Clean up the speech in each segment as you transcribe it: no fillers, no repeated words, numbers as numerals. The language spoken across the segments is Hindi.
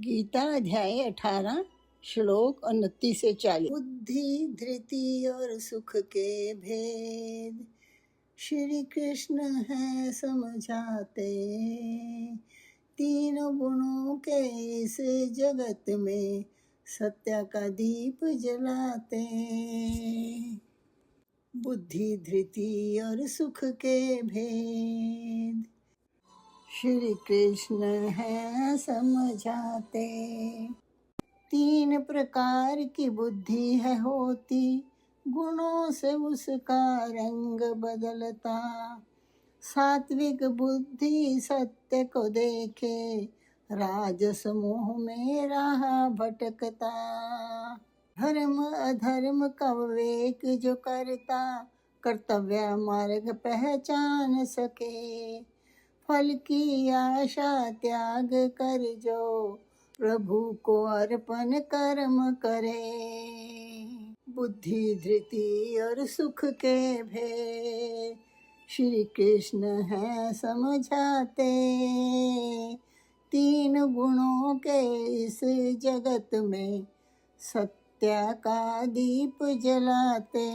गीता अध्याय 18 श्लोक 29 से 40। बुद्धि धृति और सुख के भेद श्री कृष्ण है समझाते, तीनों गुणों के इस जगत में सत्य का दीप जलाते। बुद्धि धृति और सुख के भेद श्री कृष्ण है समझाते। तीन प्रकार की बुद्धि है होती, गुणों से उसका रंग बदलता। सात्विक बुद्धि सत्य को देखे, राजस मोह में राह भटकता। धर्म अधर्म का विवेक जो करता, कर्तव्य मार्ग पहचान सके। फल की आशा त्याग कर जो प्रभु को अर्पण कर्म करे। बुद्धि धृति और सुख के भेद श्री कृष्ण है समझाते, तीन गुणों के इस जगत में सत्य का दीप जलाते।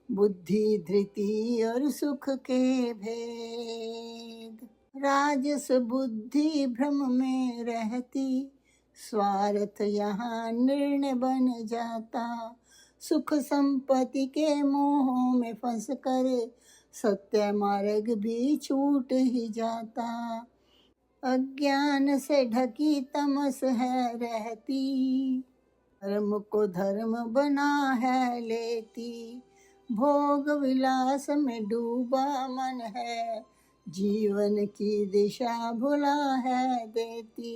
बुद्धि धृति और सुख के भेद राजस बुद्धि भ्रम में रहती, स्वार्थ यहाँ निर्णय बन जाता। सुख संपत्ति के मोह में फंस कर सत्य मार्ग भी छूट ही जाता। अज्ञान से ढकी तमस है रहती, धर्म को धर्म बना है लेती। भोग विलास में डूबा मन है, जीवन की दिशा भुला है देती।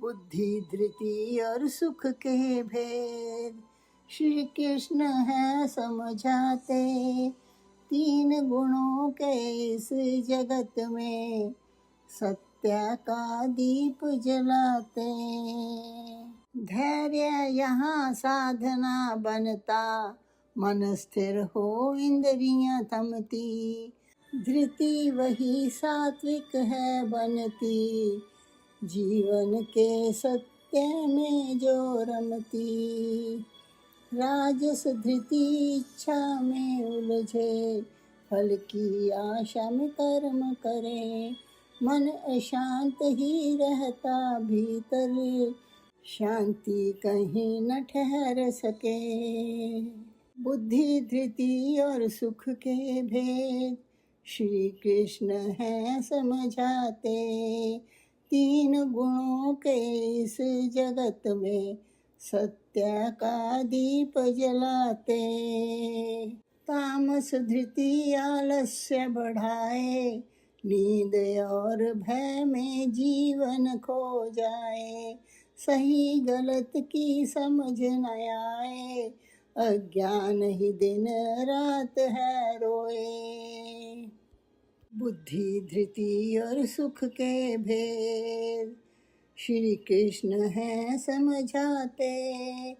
बुद्धि धृति और सुख के भेद श्री कृष्ण है समझाते, तीन गुणों के इस जगत में सत्य का दीप जलाते। धैर्य यहाँ साधना बनता, मन स्थिर हो इंद्रियां थमती। धृति वही सात्विक है बनती, जीवन के सत्य में जो रमती। राजस धृति इच्छा में उलझे, फल की आशा में कर्म करे। मन अशांत ही रहता भीतर, शांति कहीं न ठहर सके। बुद्धि धृति और सुख के भेद श्री कृष्ण है समझाते, तीन गुणों के इस जगत में सत्य का दीप जलाते। तामस धृति आलस्य बढ़ाए, नींद और भय में जीवन खो जाए। सही गलत की समझ न आए, अज्ञान ही दिन रात है रोए। बुद्धि धृति और सुख के भेद श्री कृष्ण है समझाते,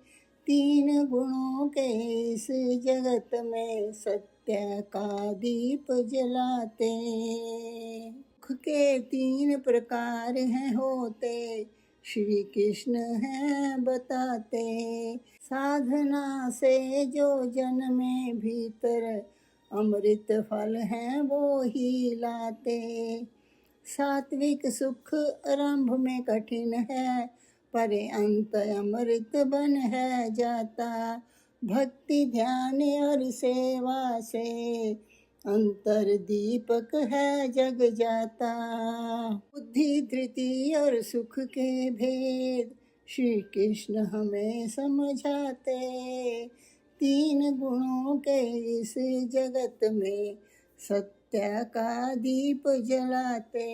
तीन गुणों के इस जगत में सत्य का दीप जलाते। सुख के तीन प्रकार हैं होते, श्री कृष्ण है बताते। साधना से जो जन्मे भीतर, अमृत फल है वो ही लाते। सात्विक सुख आरंभ में कठिन है, पर अंत अमृत बन है जाता। भक्ति ध्यान और सेवा से अंतर दीपक है जग जाता। बुद्धि धृति और सुख के भेद श्री कृष्ण हमें समझाते, तीन गुणों के इस जगत में सत्य का दीप जलाते।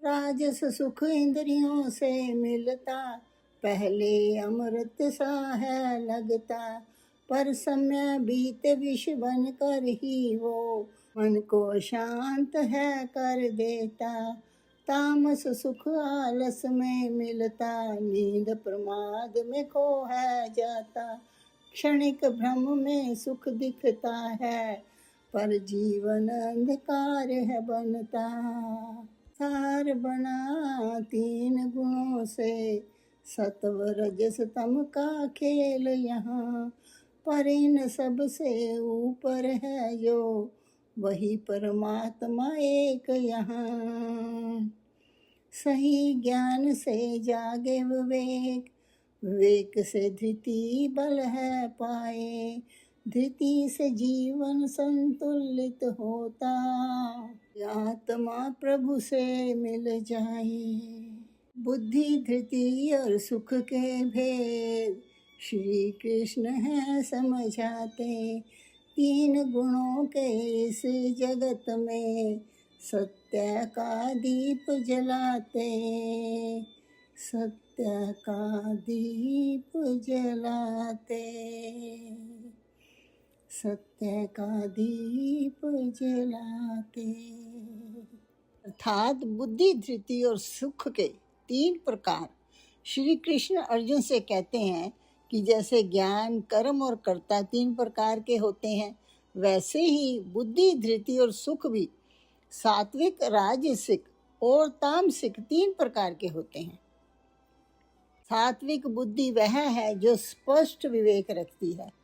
राजस सुख इंद्रियों से मिलता, पहले अमृत सा है लगता। पर समय बीत विष बन कर ही वो मन को शांत है कर देता। तामस सुख आलस में मिलता, नींद प्रमाद में खो है जाता। क्षणिक भ्रम में सुख दिखता है, पर जीवन अंधकार है बनता। विस्तार बना तीन गुणों से, सत्व रजस तम का खेल यहाँ। पर इन सब से ऊपर है जो, वही परमात्मा एक यहाँ। सही ज्ञान से जागे विवेक, विवेक से धृति बल है पाए। धृति से जीवन संतुलित होता, आत्मा प्रभु से मिल जाए। बुद्धि धृति और सुख के भेद, श्री कृष्ण है समझाते। तीन गुणों के इस जगत में, सत्य का दीप जलाते। सत्य का दीप जलाते। सत्य का दीप जलाते। अर्थात बुद्धि धृति और सुख के तीन प्रकार श्री कृष्ण अर्जुन से कहते हैं कि जैसे ज्ञान, कर्म और कर्ता तीन प्रकार के होते हैं, वैसे ही बुद्धि धृति और सुख भी सात्विक, राजसिक और तामसिक तीन प्रकार के होते हैं। सात्विक बुद्धि वह है जो स्पष्ट विवेक रखती है।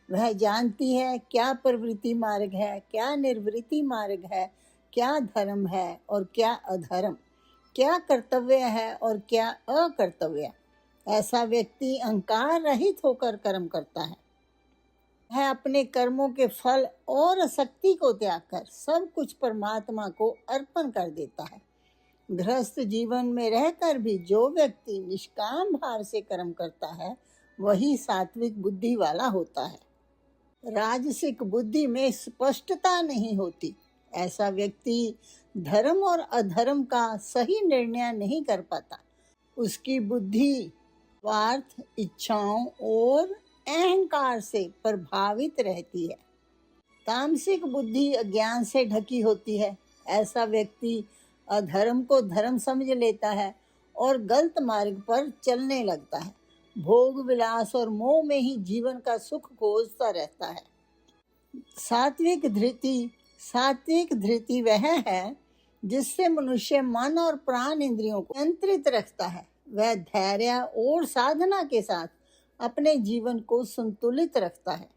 वह जानती है क्या प्रवृत्ति मार्ग है, क्या निर्वृत्ति मार्ग है, क्या धर्म है और क्या अधर्म, क्या कर्तव्य है और क्या अकर्तव्य। ऐसा व्यक्ति अहंकार रहित होकर कर्म करता है। वह अपने कर्मों के फल और आसक्ति को त्याग कर सब कुछ परमात्मा को अर्पण कर देता है। गृहस्थ जीवन में रहकर भी जो व्यक्ति निष्काम भाव से कर्म करता है, वही सात्विक बुद्धि वाला होता है। राजसिक बुद्धि में स्पष्टता नहीं होती। ऐसा व्यक्ति धर्म और अधर्म का सही निर्णय नहीं कर पाता। उसकी बुद्धि स्वार्थ, इच्छाओं और अहंकार से प्रभावित रहती है। तामसिक बुद्धि अज्ञान से ढकी होती है। ऐसा व्यक्ति अधर्म को धर्म समझ लेता है और गलत मार्ग पर चलने लगता है। भोग विलास और मोह में ही जीवन का सुख खोजता रहता है। सात्विक धृति वह है जिससे मनुष्य मन और प्राण इंद्रियों को नियंत्रित रखता है। वह धैर्य और साधना के साथ अपने जीवन को संतुलित रखता है।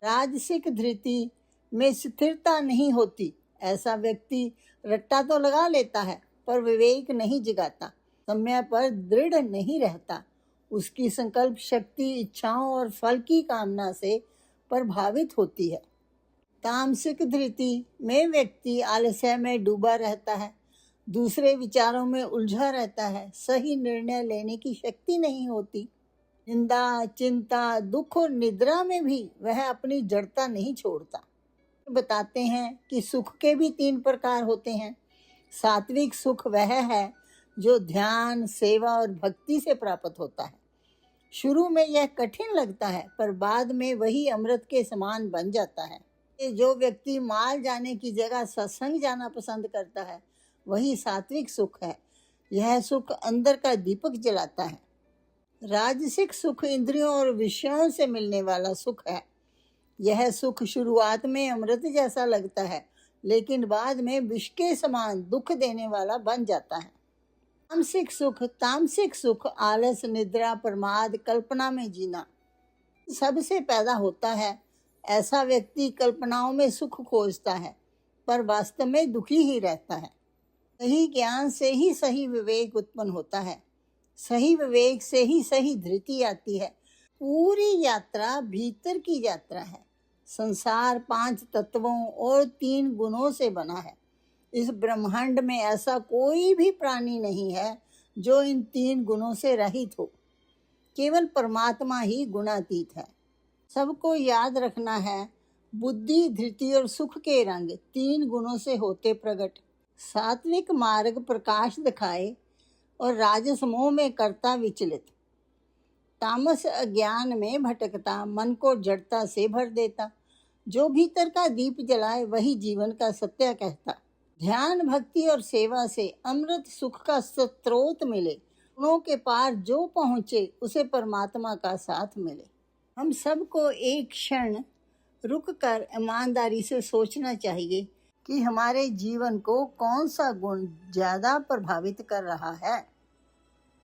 राजसिक धृति में स्थिरता नहीं होती। ऐसा व्यक्ति रट्टा तो लगा लेता है पर विवेक नहीं जगाता, समय पर दृढ़ नहीं रहता। उसकी संकल्प शक्ति इच्छाओं और फल की कामना से प्रभावित होती है। तामसिक धृति में व्यक्ति आलस्य में डूबा रहता है, दूसरे विचारों में उलझा रहता है, सही निर्णय लेने की शक्ति नहीं होती। निंदा, चिंता, दुख और निद्रा में भी वह अपनी जड़ता नहीं छोड़ता। बताते हैं कि सुख के भी तीन प्रकार होते हैं। सात्विक सुख वह है जो ध्यान, सेवा और भक्ति से प्राप्त होता है। शुरू में यह कठिन लगता है पर बाद में वही अमृत के समान बन जाता है। जो व्यक्ति माल जाने की जगह सत्संग जाना पसंद करता है, वही सात्विक सुख है। यह सुख अंदर का दीपक जलाता है। राजसिक सुख इंद्रियों और विषयों से मिलने वाला सुख है। यह सुख शुरुआत में अमृत जैसा लगता है, लेकिन बाद में विष के समान दुख देने वाला बन जाता है। तामसिक सुख आलस, निद्रा, प्रमाद, कल्पना में जीना सबसे पैदा होता है। ऐसा व्यक्ति कल्पनाओं में सुख खोजता है पर वास्तव में दुखी ही रहता है। सही ज्ञान से ही सही विवेक उत्पन्न होता है। सही विवेक से ही सही धृति आती है। पूरी यात्रा भीतर की यात्रा है। संसार 5 तत्वों और 3 गुणों से बना है। इस ब्रह्मांड में ऐसा कोई भी प्राणी नहीं है जो इन 3 गुणों से रहित हो। केवल परमात्मा ही गुणातीत है। सबको याद रखना है, बुद्धि, धृति और सुख के रंग 3 गुणों से होते प्रकट। सात्विक मार्ग प्रकाश दिखाए और राजस मोह में करता विचलित। तामस अज्ञान में भटकता, मन को जड़ता से भर देता। जो भीतर का दीप जलाए वही जीवन का सत्य कहता। ध्यान, भक्ति और सेवा से अमृत सुख का स्रोत मिले। गुणों के पार जो पहुँचे उसे परमात्मा का साथ मिले। हम सबको एक क्षण रुक कर ईमानदारी से सोचना चाहिए कि हमारे जीवन को कौन सा गुण ज्यादा प्रभावित कर रहा है।